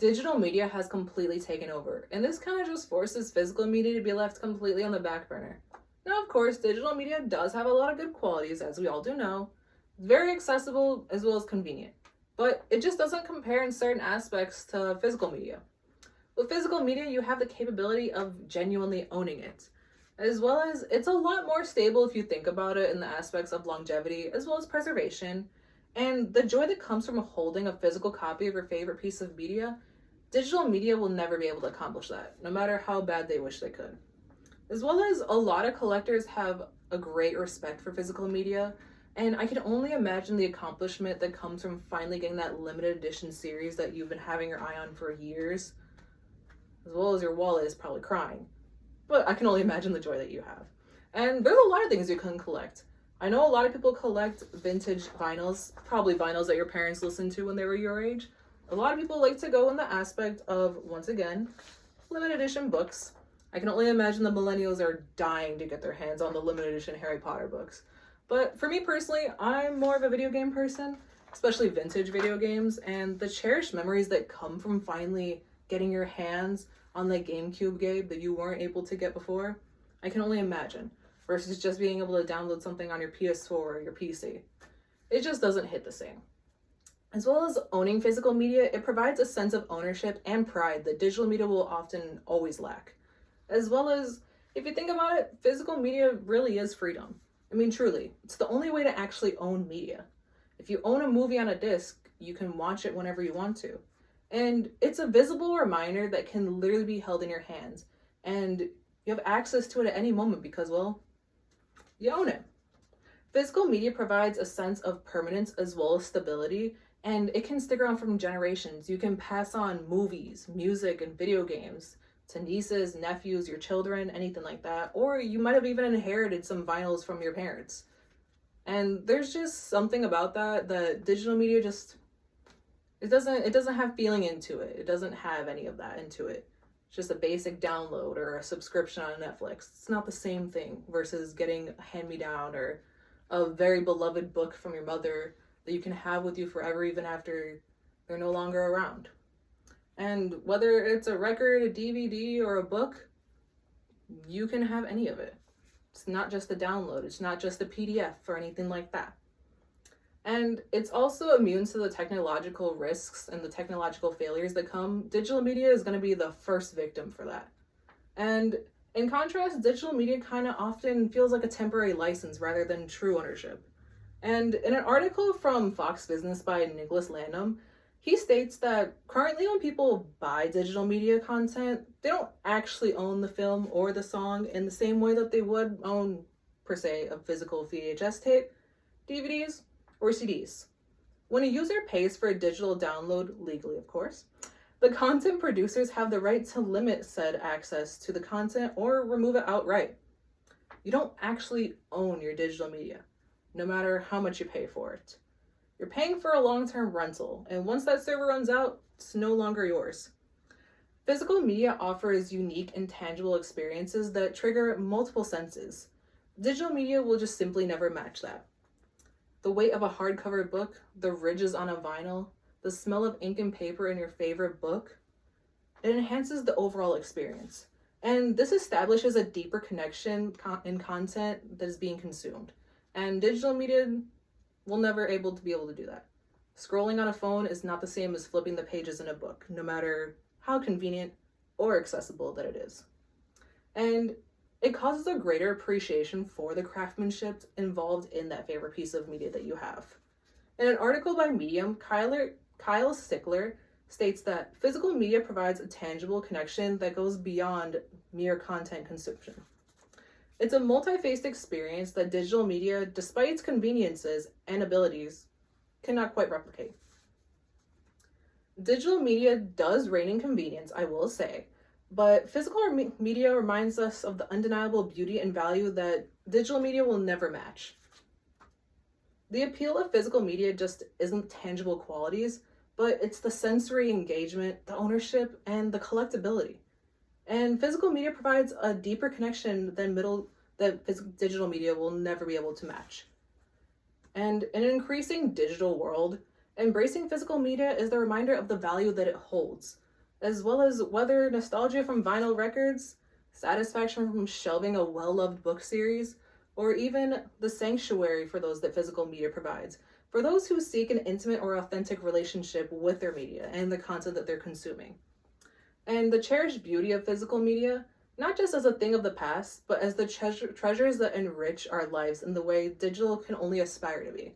Digital media has completely taken over, and this kind of just forces physical media to be left completely on the back burner. Now, of course, digital media does have a lot of good qualities, as we all do know. It's very accessible as well as convenient, but it just doesn't compare in certain aspects to physical media. With physical media, you have the capability of genuinely owning it, as well as it's a lot more stable if you think about it in the aspects of longevity as well as preservation. And the joy that comes from holding a physical copy of your favorite piece of media, digital media will never be able to accomplish that, no matter how bad they wish they could. As well as a lot of collectors have a great respect for physical media, and I can only imagine the accomplishment that comes from finally getting that limited edition series that you've been having your eye on for years, as well as your wallet is probably crying. But I can only imagine the joy that you have. And there's a lot of things you can collect. I know a lot of people collect vintage vinyls, probably vinyls that your parents listened to when they were your age. A lot of people like to go in the aspect of, once again, limited edition books. I can only imagine the millennials are dying to get their hands on the limited edition Harry Potter books. But for me personally, I'm more of a video game person, especially vintage video games, and the cherished memories that come from finally getting your hands on the GameCube game that you weren't able to get before, I can only imagine, versus just being able to download something on your PS4 or your PC. It just doesn't hit the same. As well as owning physical media, it provides a sense of ownership and pride that digital media will often always lack. As well as, if you think about it, physical media really is freedom. I mean, truly, it's the only way to actually own media. If you own a movie on a disc, you can watch it whenever you want to. And it's a visible reminder that can literally be held in your hands. And you have access to it at any moment because, well, you own it. Physical media provides a sense of permanence as well as stability, and it can stick around from generations. You can pass on movies, music, and video games to nieces, nephews, your children, anything like that. Or you might have even inherited some vinyls from your parents. And there's just something about that digital media just, it doesn't have feeling into it. It doesn't have any of that into it. It's just a basic download or a subscription on Netflix. It's not the same thing versus getting a hand-me-down or a very beloved book from your mother that you can have with you forever even after they're no longer around. And whether it's a record, a DVD, or a book, you can have any of it. It's not just a download. It's not just a PDF or anything like that. And it's also immune to the technological risks and the technological failures that come. Digital media is going to be the first victim for that. And in contrast, digital media kind of often feels like a temporary license rather than true ownership. And in an article from Fox Business by Nicholas Landum, he states that currently when people buy digital media content, they don't actually own the film or the song in the same way that they would own, per se, a physical VHS tape, DVDs, or CDs. When a user pays for a digital download, legally of course, the content producers have the right to limit said access to the content or remove it outright. You don't actually own your digital media, no matter how much you pay for it. You're paying for a long-term rental, and once that server runs out, it's no longer yours. Physical media offers unique and tangible experiences that trigger multiple senses. Digital media will just simply never match that. The weight of a hardcover book, the ridges on a vinyl, the smell of ink and paper in your favorite book, it enhances the overall experience. And this establishes a deeper connection in content that is being consumed. And digital media will never be able to do that. Scrolling on a phone is not the same as flipping the pages in a book, no matter how convenient or accessible that it is. And it causes a greater appreciation for the craftsmanship involved in that favorite piece of media that you have. In an article by Medium, Kyle Stickler states that physical media provides a tangible connection that goes beyond mere content consumption. It's a multi-faced experience that digital media, despite its conveniences and abilities, cannot quite replicate. Digital media does reign in convenience, I will say, but physical media reminds us of the undeniable beauty and value that digital media will never match. The appeal of physical media just isn't tangible qualities, but it's the sensory engagement, the ownership, and the collectability. And physical media provides a deeper connection that digital media will never be able to match. And in an increasing digital world, embracing physical media is the reminder of the value that it holds. as well as whether nostalgia from vinyl records, satisfaction from shelving a well-loved book series, or even the sanctuary for those that physical media provides, for those who seek an intimate or authentic relationship with their media and the content that they're consuming. And the cherished beauty of physical media, not just as a thing of the past, but as the treasures that enrich our lives in the way digital can only aspire to be.